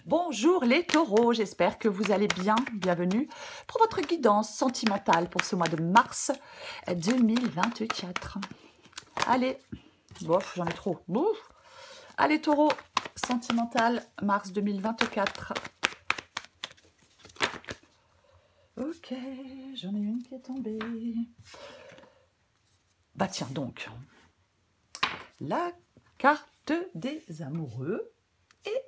Bonjour les taureaux, j'espère que vous allez bien. Bienvenue pour votre guidance sentimentale pour ce mois de mars 2024. Allez, bof, j'en ai trop. Bouf. Allez taureau, sentimental, mars 2024. Ok, j'en ai une qui est tombée. Bah tiens donc, la carte des amoureux et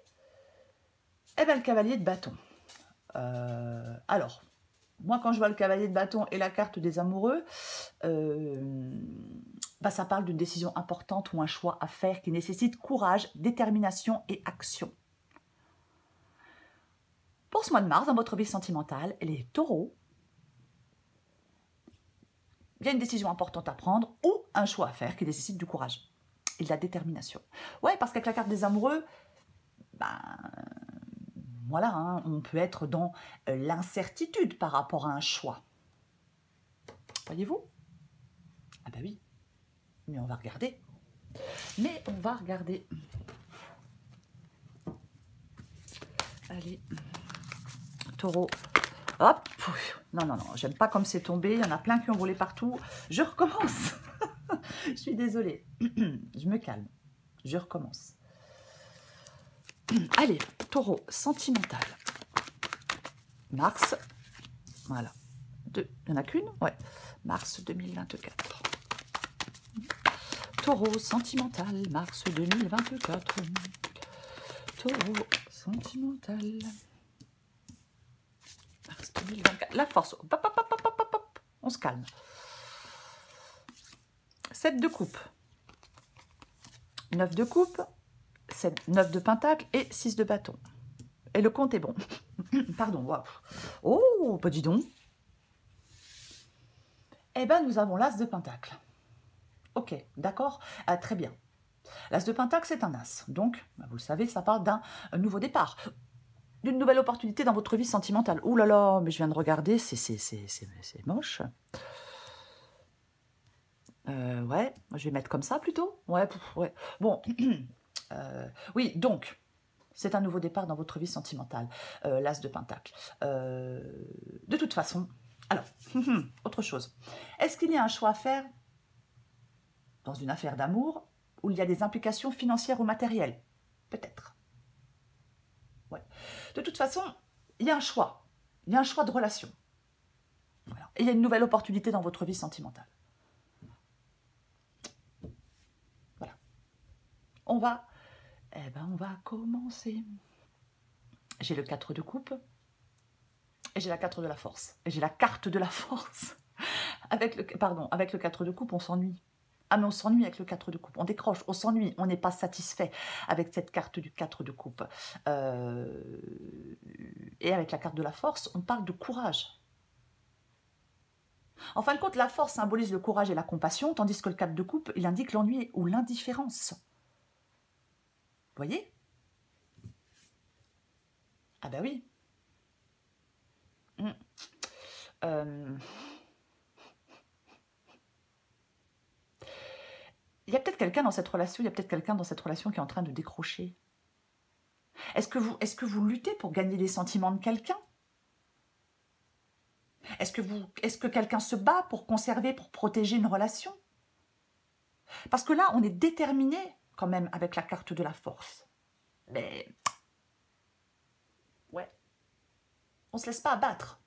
eh ben, le cavalier de bâton. Alors, moi quand je vois le cavalier de bâton et la carte des amoureux, bah, ça parle d'une décision importante ou un choix à faire qui nécessite courage, détermination et action. Pour ce mois de mars, dans votre vie sentimentale, les taureaux, il y a une décision importante à prendre ou un choix à faire qui nécessite du courage et de la détermination. Ouais, parce qu'avec la carte des amoureux, ben, voilà, hein, on peut être dans l'incertitude par rapport à un choix. Voyez-vous? Ah bah oui, mais on va regarder. Allez, taureau. Hop, non, non, non, j'aime pas comme c'est tombé. Il y en a plein qui ont volé partout. Je recommence. Je suis désolée. Je me calme. Je recommence. Allez, taureau sentimental. Mars. Voilà. Il n'y en a qu'une? Ouais. Mars 2024. Taureau sentimental. Mars 2024. Taureau sentimental. Mars 2024. La force. Hop, hop, hop, hop, hop, hop. On se calme. 7 de coupe. 9 de coupe. 9 de pentacle et 6 de bâton. Et le compte est bon. Pardon. Wow. Oh, bah dis donc. Eh bien, nous avons l'as de pentacle. Ok, d'accord, très bien. L'as de pentacle, c'est un as. Donc, bah, vous le savez, ça parle d'un nouveau départ. D'une nouvelle opportunité dans votre vie sentimentale. Ouh là là, mais je viens de regarder, c'est moche. Ouais, je vais mettre comme ça plutôt. Ouais, ouais. Bon, oui, donc, c'est un nouveau départ dans votre vie sentimentale. L'as de pentacle. De toute façon, alors, autre chose. Est-ce qu'il y a un choix à faire dans une affaire d'amour où il y a des implications financières ou matérielles? Peut-être. Ouais. De toute façon, il y a un choix. Il y a un choix de relation. Voilà. Et il y a une nouvelle opportunité dans votre vie sentimentale. Voilà. On va commencer. J'ai le 4 de coupe. Et j'ai la 4 de la force. Et j'ai la carte de la force. Avec le 4 de coupe, on s'ennuie. Ah, mais on s'ennuie avec le 4 de coupe. On décroche, on s'ennuie, on n'est pas satisfait avec cette carte du 4 de coupe. Et avec la carte de la force, on parle de courage. En fin de compte, la force symbolise le courage et la compassion, tandis que le 4 de coupe, il indique l'ennui ou l'indifférence. Vous voyez? Ah ben oui. Il y a peut-être quelqu'un dans cette relation, qui est en train de décrocher. Est-ce que vous luttez pour gagner les sentiments de quelqu'un? Est-ce que quelqu'un se bat pour conserver, pour protéger une relation? Parce que là, on est déterminé quand même avec la carte de la force. Mais, ouais, on ne se laisse pas abattre.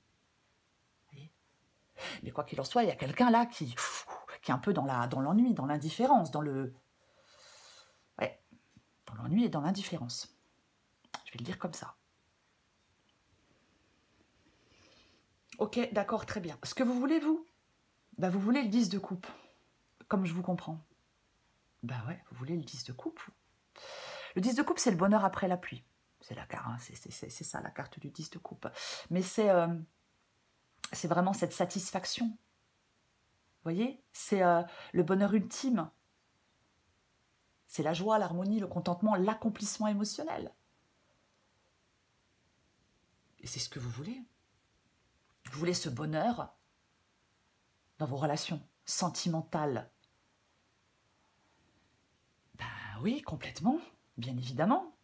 Mais quoi qu'il en soit, il y a quelqu'un là qui est un peu dans l'ennui, dans l'indifférence, dans l'ennui et dans l'indifférence. Je vais le dire comme ça. Ok, d'accord, très bien. Ce que vous voulez, vous? Bah, vous voulez le 10 de coupe, comme je vous comprends. Bah ouais, vous voulez le 10 de coupe. Le 10 de coupe, c'est le bonheur après la pluie. C'est la carte, hein, c'est ça, la carte du 10 de coupe. Mais c'est vraiment cette satisfaction. Vous voyez? C'est le bonheur ultime. C'est la joie, l'harmonie, le contentement, l'accomplissement émotionnel. Et c'est ce que vous voulez. Vous voulez ce bonheur dans vos relations sentimentales. Ben oui, complètement, bien évidemment.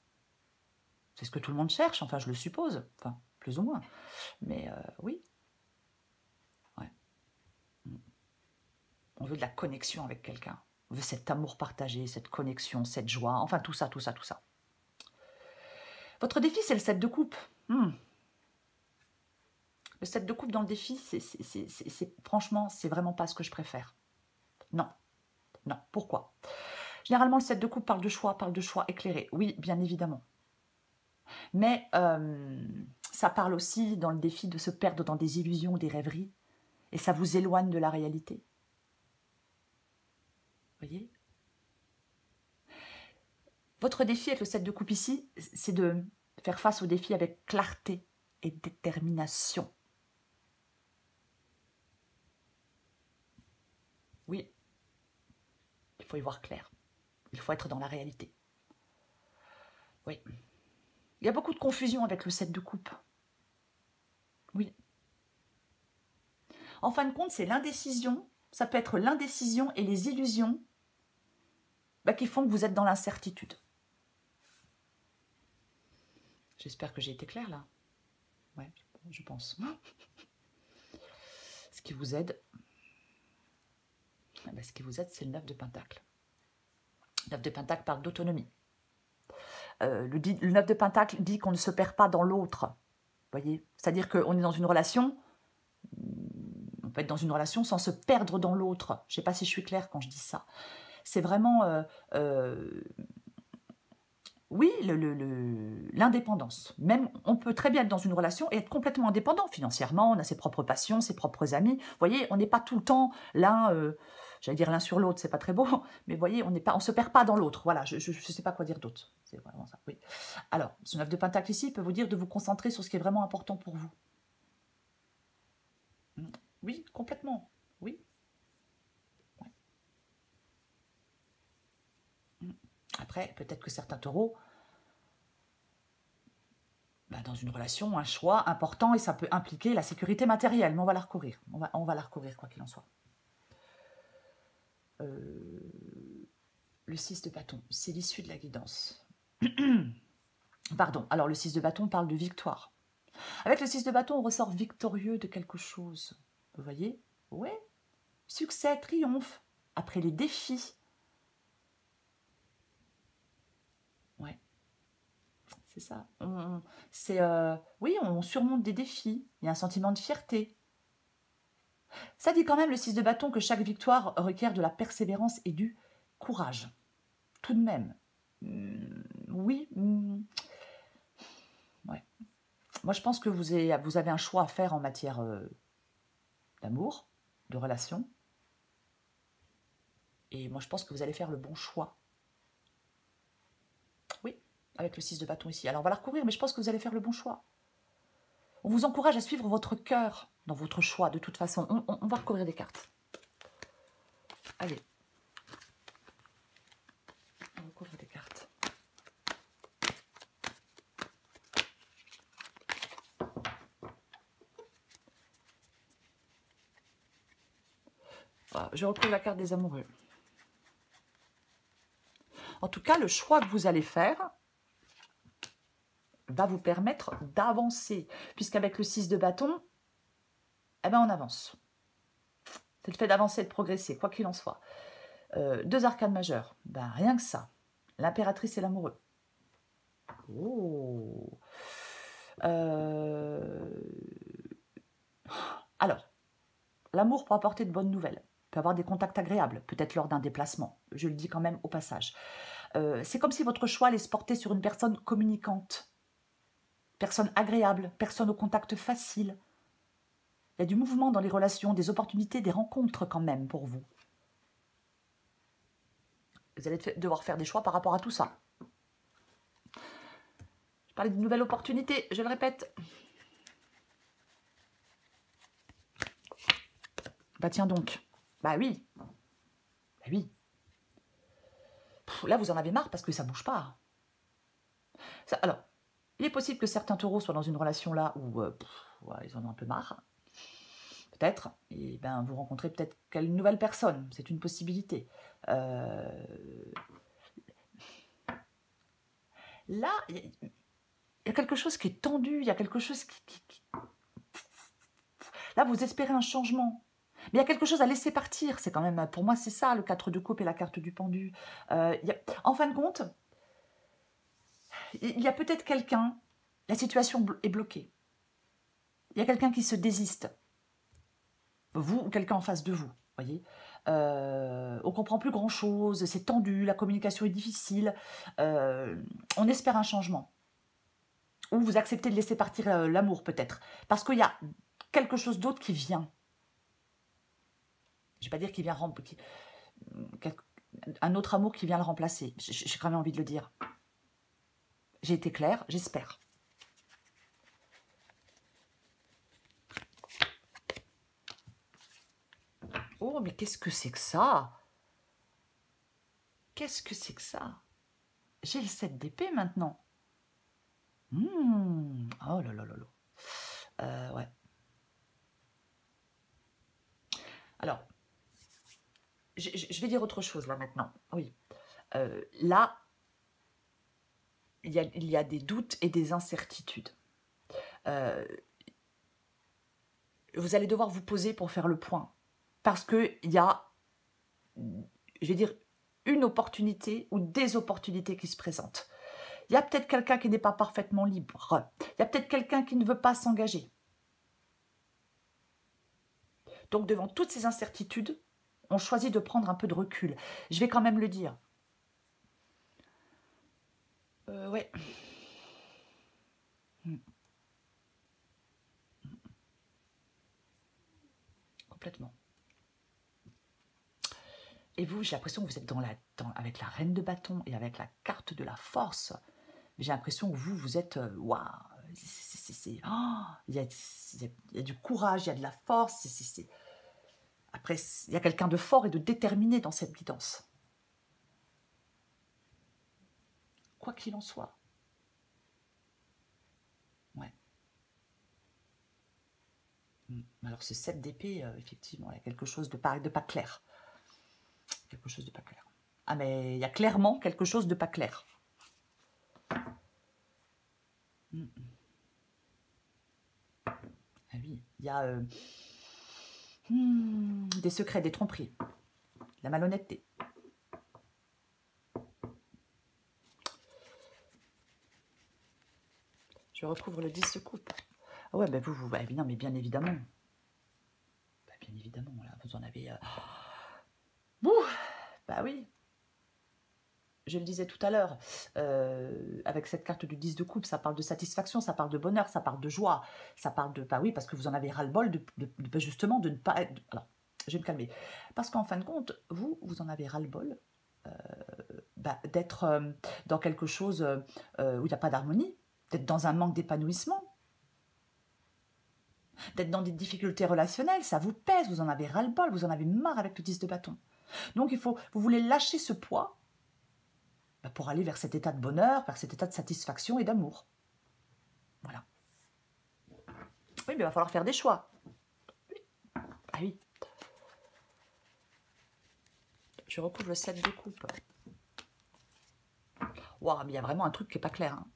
C'est ce que tout le monde cherche, enfin je le suppose, enfin plus ou moins. Mais oui, ouais. On veut de la connexion avec quelqu'un. On veut cet amour partagé, cette connexion, cette joie, enfin tout ça, tout ça, tout ça. Votre défi, c'est le 7 de coupe. Le 7 de coupe dans le défi, franchement, c'est vraiment pas ce que je préfère. Non, non, pourquoi? Généralement, le 7 de coupe parle de choix éclairé. Oui, bien évidemment. Mais ça parle aussi dans le défi de se perdre dans des illusions, des rêveries, et ça vous éloigne de la réalité. Vous voyez? Votre défi avec le 7 de coupe ici, c'est de faire face au défi avec clarté et détermination. Oui, il faut y voir clair. Il faut être dans la réalité. Oui. Il y a beaucoup de confusion avec le 7 de coupe. Oui. En fin de compte, c'est l'indécision. Ça peut être l'indécision et les illusions qui font que vous êtes dans l'incertitude. J'espère que j'ai été claire là. Ouais, je pense. Ce qui vous aide, c'est le 9 de Pentacle. Le 9 de Pentacle parle d'autonomie. Le 9 de Pentacle dit qu'on ne se perd pas dans l'autre. Vous voyez? C'est-à-dire qu'on est dans une relation, on peut être dans une relation sans se perdre dans l'autre. Je ne sais pas si je suis claire quand je dis ça. C'est vraiment... oui, l'indépendance. Même, on peut très bien être dans une relation et être complètement indépendant financièrement. On a ses propres passions, ses propres amis. Vous voyez, on n'est pas tout le temps l'un, j'allais dire l'un sur l'autre, c'est pas très beau, mais vous voyez, on se perd pas dans l'autre. Voilà, je ne sais pas quoi dire d'autre. C'est vraiment ça, oui. Alors, ce 9 de Pentacle ici peut vous dire de vous concentrer sur ce qui est vraiment important pour vous. Oui, complètement, oui. Après, peut-être que certains taureaux, dans une relation, un choix important, et ça peut impliquer la sécurité matérielle, mais on va la recourir. On va la recourir, quoi qu'il en soit. Le 6 de bâton, c'est l'issue de la guidance. Pardon, alors le 6 de bâton parle de victoire. Avec le 6 de bâton, on ressort victorieux de quelque chose. Vous voyez? Oui. Succès, triomphe, après les défis. Ouais. C'est ça. Oui, on surmonte des défis. Il y a un sentiment de fierté. Ça dit quand même, le 6 de bâton, que chaque victoire requiert de la persévérance et du courage. Tout de même. Oui. Ouais. Moi, je pense que vous avez un choix à faire en matière d'amour, de relation. Et moi, je pense que vous allez faire le bon choix. Oui, avec le 6 de bâton ici. Alors, on va la recourir, mais je pense que vous allez faire le bon choix. On vous encourage à suivre votre cœur dans votre choix, de toute façon. On va recouvrir des cartes. Allez. On recouvre des cartes. Voilà, je recouvre la carte des amoureux. En tout cas, le choix que vous allez faire va vous permettre d'avancer. Puisqu'avec le 6 de bâton, on avance. C'est le fait d'avancer et de progresser, quoi qu'il en soit. 2 arcanes majeures. Rien que ça. L'impératrice et l'amoureux. Oh. Alors, l'amour peut apporter de bonnes nouvelles. Peut avoir des contacts agréables, peut-être lors d'un déplacement. Je le dis quand même au passage. C'est comme si votre choix allait se porter sur une personne communicante. Personne agréable, personne au contact facile. Il y a du mouvement dans les relations, des opportunités, des rencontres quand même pour vous. Vous allez devoir faire des choix par rapport à tout ça. Je parlais d'une nouvelle opportunité, je le répète. Tiens donc. Oui. Oui. Là, vous en avez marre parce que ça ne bouge pas. Alors, il est possible que certains taureaux soient dans une relation là où ils en ont un peu marre. Peut-être. Et vous rencontrez peut-être une nouvelle personne. C'est une possibilité. Là, y a quelque chose qui est tendu, il y a quelque chose Là, vous espérez un changement. Mais il y a quelque chose à laisser partir. C'est quand même, pour moi, c'est ça, le 4 de coupe et la carte du pendu. En fin de compte, il y a peut-être quelqu'un, la situation est bloquée. Il y a quelqu'un qui se désiste. Vous ou quelqu'un en face de vous, voyez. On comprend plus grand-chose, c'est tendu, la communication est difficile. On espère un changement. Ou vous acceptez de laisser partir l'amour, peut-être. Parce qu'il y a quelque chose d'autre qui vient. Je ne vais pas dire qu'il vient un autre amour qui vient le remplacer. J'ai quand même envie de le dire. J'ai été claire, j'espère. Oh, mais qu'est-ce que c'est que ça? Qu'est-ce que c'est que ça? J'ai le 7 d'épée maintenant. Oh là là là là. Ouais. Alors, je vais dire autre chose là maintenant. Oui. Là, il y a des doutes et des incertitudes. Vous allez devoir vous poser pour faire le point. Parce qu'il y a, je vais dire, une opportunité ou des opportunités qui se présentent. Il y a peut-être quelqu'un qui n'est pas parfaitement libre. Il y a peut-être quelqu'un qui ne veut pas s'engager. Donc, devant toutes ces incertitudes, on choisit de prendre un peu de recul. Je vais quand même le dire. Ouais. Complètement. Et vous, j'ai l'impression que vous êtes avec la reine de bâton et avec la carte de la force. J'ai l'impression que vous êtes... Waouh, il y a du courage, il y a de la force. Après, il y a quelqu'un de fort et de déterminé dans cette guidance. Quoi qu'il en soit. Ouais. Alors, ce 7 d'épée, effectivement, il y a quelque chose de pas clair. Quelque chose de pas clair. Ah, mais il y a clairement quelque chose de pas clair. Ah oui, il y a des secrets, des tromperies, la malhonnêteté. Je recouvre le 10 de coupe. Ah ouais, bah non, mais bien évidemment. Bah, bien évidemment, là, vous en avez... Bah oui. Je le disais tout à l'heure, avec cette carte du 10 de coupe, ça parle de satisfaction, ça parle de bonheur, ça parle de joie, ça parle de... Bah oui, parce que vous en avez ras-le-bol justement de ne pas être... Alors, je vais me calmer. Parce qu'en fin de compte, vous en avez ras-le-bol d'être dans quelque chose où il n'y a pas d'harmonie, d'être dans un manque d'épanouissement, d'être dans des difficultés relationnelles, ça vous pèse, vous en avez ras-le-bol, vous en avez marre avec le 10 de bâton. Donc, vous voulez lâcher ce poids pour aller vers cet état de bonheur, vers cet état de satisfaction et d'amour. Voilà. Oui, mais il va falloir faire des choix. Ah oui. Je recouvre le 7 de coupe. Waouh, mais il y a vraiment un truc qui n'est pas clair. Hein.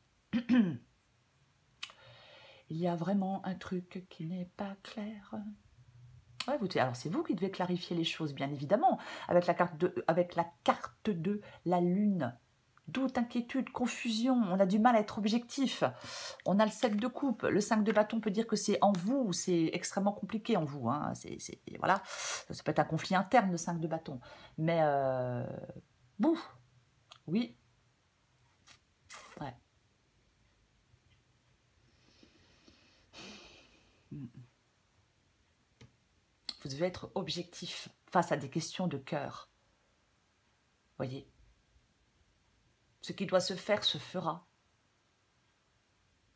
Il y a vraiment un truc qui n'est pas clair. Ouais, alors c'est vous qui devez clarifier les choses, bien évidemment, avec la carte de la lune. Doute, inquiétude, confusion, on a du mal à être objectif. On a le 7 de coupe, le 5 de bâton peut dire que c'est en vous, c'est extrêmement compliqué en vous. Hein. Voilà. Ça peut être un conflit interne, le 5 de bâton. Mais, oui. Ouais. Vous devez être objectif face à des questions de cœur. Voyez. Ce qui doit se faire se fera.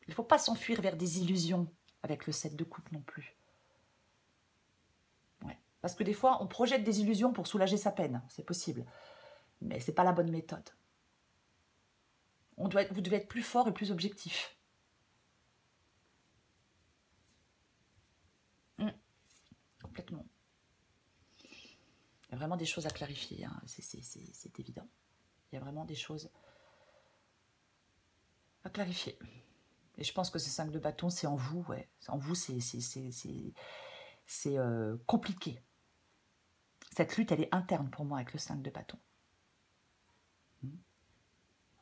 Il ne faut pas s'enfuir vers des illusions avec le 7 de coupe non plus. Ouais. Parce que des fois, on projette des illusions pour soulager sa peine. C'est possible. Mais ce n'est pas la bonne méthode. Vous devez être plus fort et plus objectif. Complètement. Il y a vraiment des choses à clarifier. Hein. C'est évident. Il y a vraiment des choses à clarifier. Et je pense que ces 5 de bâton, c'est en vous, ouais. En vous, c'est compliqué. Cette lutte, elle est interne pour moi avec le 5 de bâton.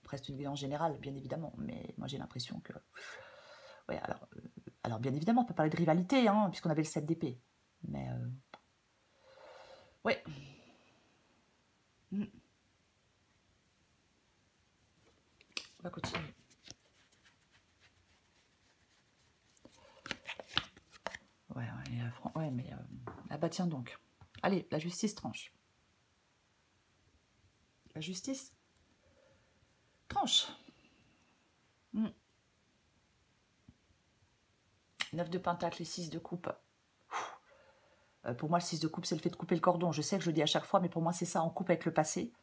Après, c'est une violence générale, bien évidemment, mais moi j'ai l'impression que... Ouais, alors bien évidemment, on peut parler de rivalité, hein, puisqu'on avait le 7 d'épée. Mais... Ouais. On va continuer. Ouais, mais... Ah bah tiens donc. Allez, la justice tranche. La justice tranche. 9 de pentacle et 6 de coupe. Pour moi, le 6 de coupe, c'est le fait de couper le cordon. Je sais que je le dis à chaque fois, mais pour moi, c'est ça. On coupe avec le passé.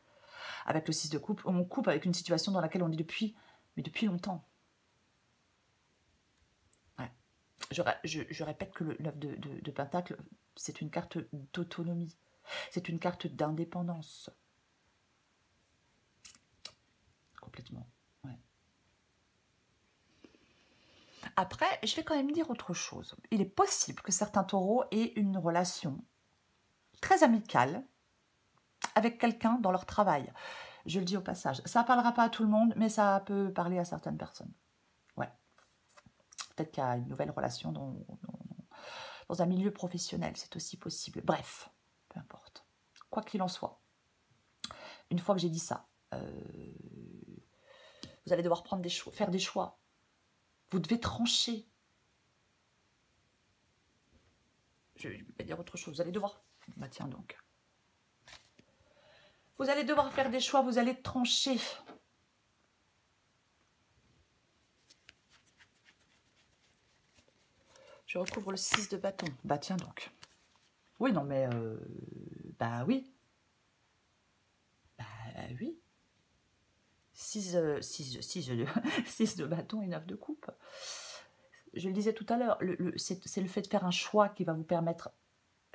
Avec le 6 de coupe, on coupe avec une situation dans laquelle on est depuis longtemps. Ouais. Je répète que le 9 de pentacle, c'est une carte d'autonomie. C'est une carte d'indépendance. Complètement. Ouais. Après, je vais quand même dire autre chose. Il est possible que certains taureaux aient une relation très amicale avec quelqu'un dans leur travail. Je le dis au passage. Ça ne parlera pas à tout le monde, mais ça peut parler à certaines personnes. Ouais. Peut-être qu'il y a une nouvelle relation dans un milieu professionnel, c'est aussi possible. Bref, peu importe. Quoi qu'il en soit, une fois que j'ai dit ça, vous allez devoir prendre faire des choix. Vous devez trancher. Je vais dire autre chose. Vous allez devoir... Bah tiens donc. Vous allez devoir faire des choix, vous allez trancher. Je recouvre le 6 de bâton. Bah tiens donc. Oui, non mais... bah oui. Bah oui. 6 de bâton et 9 de coupe. Je le disais tout à l'heure, c'est le fait de faire un choix qui va vous permettre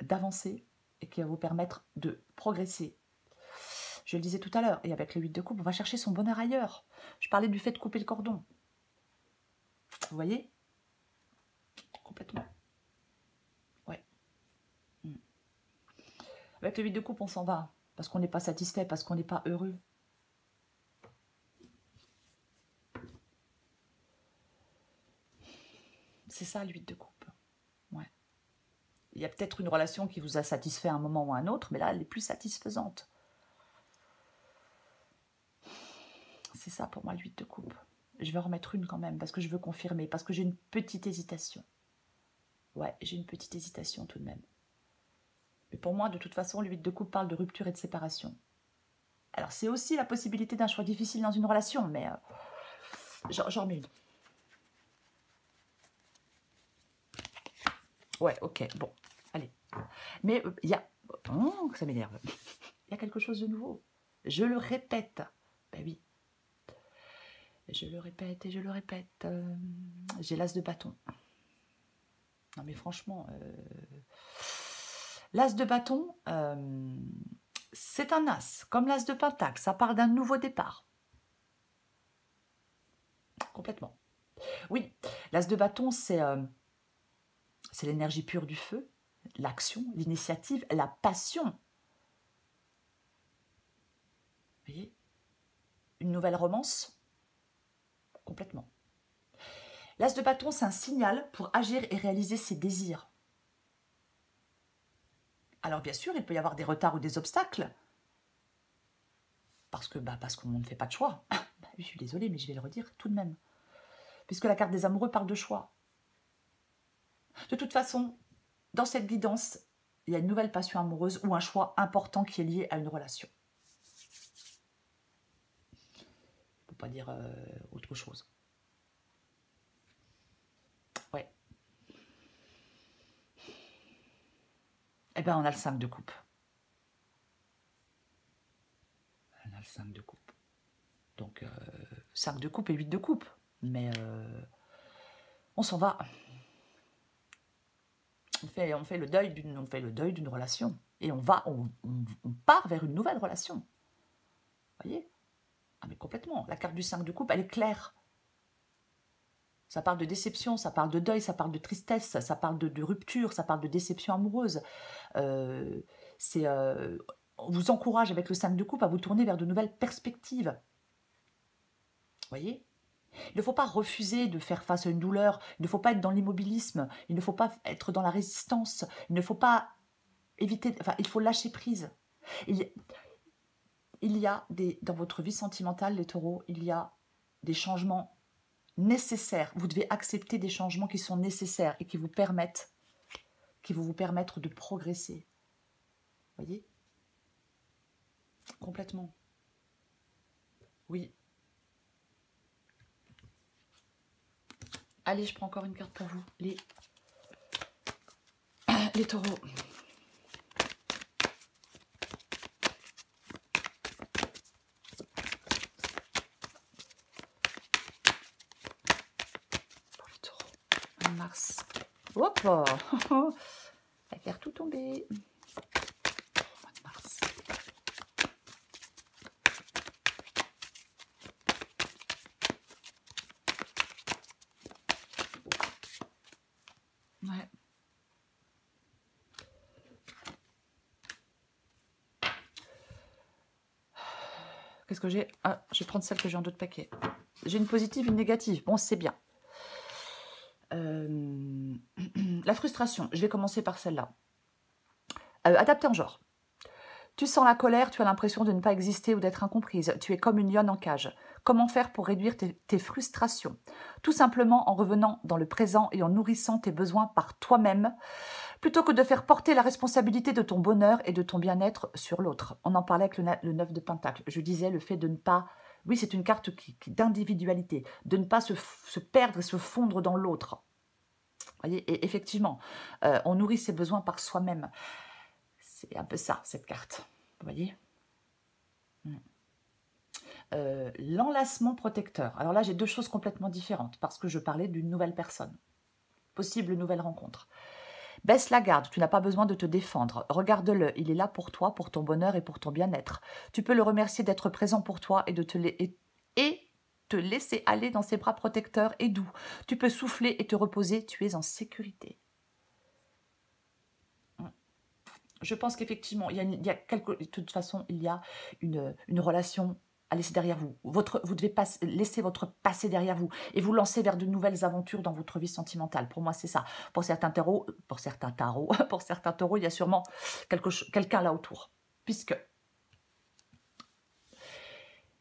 d'avancer et qui va vous permettre de progresser. Je le disais tout à l'heure, et avec le 8 de coupe, on va chercher son bonheur ailleurs. Je parlais du fait de couper le cordon. Vous voyez? Complètement. Ouais. Avec le 8 de coupe, on s'en va. Parce qu'on n'est pas satisfait, parce qu'on n'est pas heureux. C'est ça, le 8 de coupe. Ouais. Il y a peut-être une relation qui vous a satisfait à un moment ou à un autre, mais là, elle est plus satisfaisante. C'est ça pour moi, le 8 de coupe. Je vais en remettre une quand même, parce que je veux confirmer, parce que j'ai une petite hésitation. Ouais, j'ai une petite hésitation tout de même. Mais pour moi, de toute façon, le 8 de coupe parle de rupture et de séparation. Alors, c'est aussi la possibilité d'un choix difficile dans une relation, mais j'en remets une. Ouais, ok, bon, allez. Mais il y a... Oh, ça m'énerve. Il y a quelque chose de nouveau. Je le répète. Ben oui. Je le répète et je le répète. J'ai l'as de bâton. Non mais franchement, l'as de bâton, c'est un as, comme l'as de pentacle. Ça parle d'un nouveau départ. Complètement. Oui, l'as de bâton, c'est l'énergie pure du feu, l'action, l'initiative, la passion. Vous voyez? Une nouvelle romance. Complètement. L'as de bâton, c'est un signal pour agir et réaliser ses désirs. Alors bien sûr, il peut y avoir des retards ou des obstacles, parce qu'on ne fait pas de choix. Je suis désolée, mais je vais le redire tout de même. Puisque la carte des amoureux parle de choix. De toute façon, dans cette guidance, il y a une nouvelle passion amoureuse ou un choix important qui est lié à une relation. Je ne peux pas dire autre chose. Ouais. Eh bien, on a le 5 de coupe. On a le 5 de coupe. Donc, 5 de coupe et 8 de coupe. Mais on s'en va. On fait le deuil d'une relation. Et on part vers une nouvelle relation. Vous voyez? Ah mais complètement. La carte du 5 de coupe, elle est claire. Ça parle de déception, ça parle de deuil, ça parle de tristesse, ça parle de rupture, ça parle de déception amoureuse. Euh, on vous encourage avec le 5 de coupe à vous tourner vers de nouvelles perspectives. Vous voyez? Il ne faut pas refuser de faire face à une douleur, il ne faut pas être dans l'immobilisme, il ne faut pas être dans la résistance, il ne faut pas éviter, enfin, il faut lâcher prise. Il y a dans votre vie sentimentale, les taureaux, il y a des changements nécessaires. Vous devez accepter des changements qui sont nécessaires et qui vont vous permettre de progresser. Vous voyez? Complètement. Oui. Allez, je prends encore une carte pour vous. Les taureaux. Pour les taureaux. En mars. Hop. La carte tout tombée. Mois de mars. Ouais. Qu'est-ce que j'ai? Ah, je vais prendre celle que j'ai en d'autres paquets. J'ai une positive, une négative. Bon, c'est bien. La frustration. Je vais commencer par celle-là. Adaptée en genre. Tu sens la colère, tu as l'impression de ne pas exister ou d'être incomprise. Tu es comme une lionne en cage. Comment faire pour réduire tes frustrations? Tout simplement en revenant dans le présent et en nourrissant tes besoins par toi-même, plutôt que de faire porter la responsabilité de ton bonheur et de ton bien-être sur l'autre. On en parlait avec le 9 de Pentacle. Je disais le fait de ne pas... Oui, c'est une carte d'individualité, de ne pas se perdre et se fondre dans l'autre. Voyez, et effectivement, on nourrit ses besoins par soi-même. C'est un peu ça, cette carte. Vous voyez? L'enlacement protecteur. Alors là, j'ai deux choses complètement différentes, parce que je parlais d'une nouvelle personne. Possible nouvelle rencontre. Baisse la garde, tu n'as pas besoin de te défendre. Regarde-le, il est là pour toi, pour ton bonheur et pour ton bien-être. Tu peux le remercier d'être présent pour toi et de te laisser aller dans ses bras protecteurs et doux. Tu peux souffler et te reposer, tu es en sécurité. Je pense qu'effectivement, de toute façon, il y a une relation à laisser derrière vous. Vous devez laisser votre passé derrière vous et vous lancer vers de nouvelles aventures dans votre vie sentimentale. Pour moi, c'est ça. Pour certains taureaux, il y a sûrement quelqu'un là autour. Puisque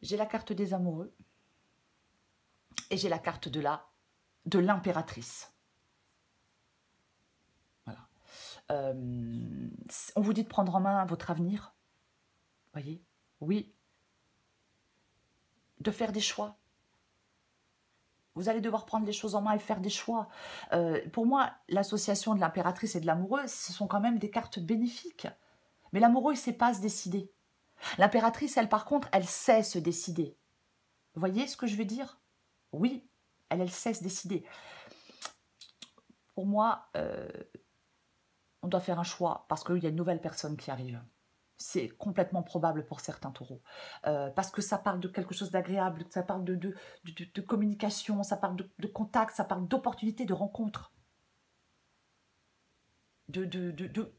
j'ai la carte des amoureux et j'ai la carte de l'impératrice. Voilà. On vous dit de prendre en main votre avenir. Voyez? Oui. De faire des choix. Vous allez devoir prendre les choses en main et faire des choix. Pour moi, l'association de l'impératrice et de l'amoureux, ce sont quand même des cartes bénéfiques. Mais l'amoureux, il ne sait pas se décider. L'impératrice, elle, par contre, elle sait se décider. Vous voyez ce que je veux dire? Oui, elle sait se décider. Pour moi, on doit faire un choix parce qu'il y a une nouvelle personne qui arrive. C'est complètement probable pour certains taureaux. Parce que ça parle de quelque chose d'agréable, ça parle de communication, ça parle de contact, ça parle d'opportunités, de rencontres. De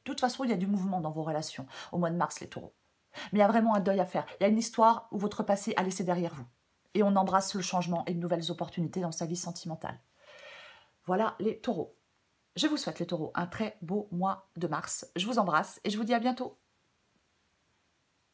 toute façon, il y a du mouvement dans vos relations au mois de mars, les taureaux. Mais il y a vraiment un deuil à faire. Il y a une histoire où votre passé a laissé derrière vous. Et on embrasse le changement et de nouvelles opportunités dans sa vie sentimentale. Voilà les taureaux. Je vous souhaite, les taureaux, un très beau mois de mars. Je vous embrasse et je vous dis à bientôt.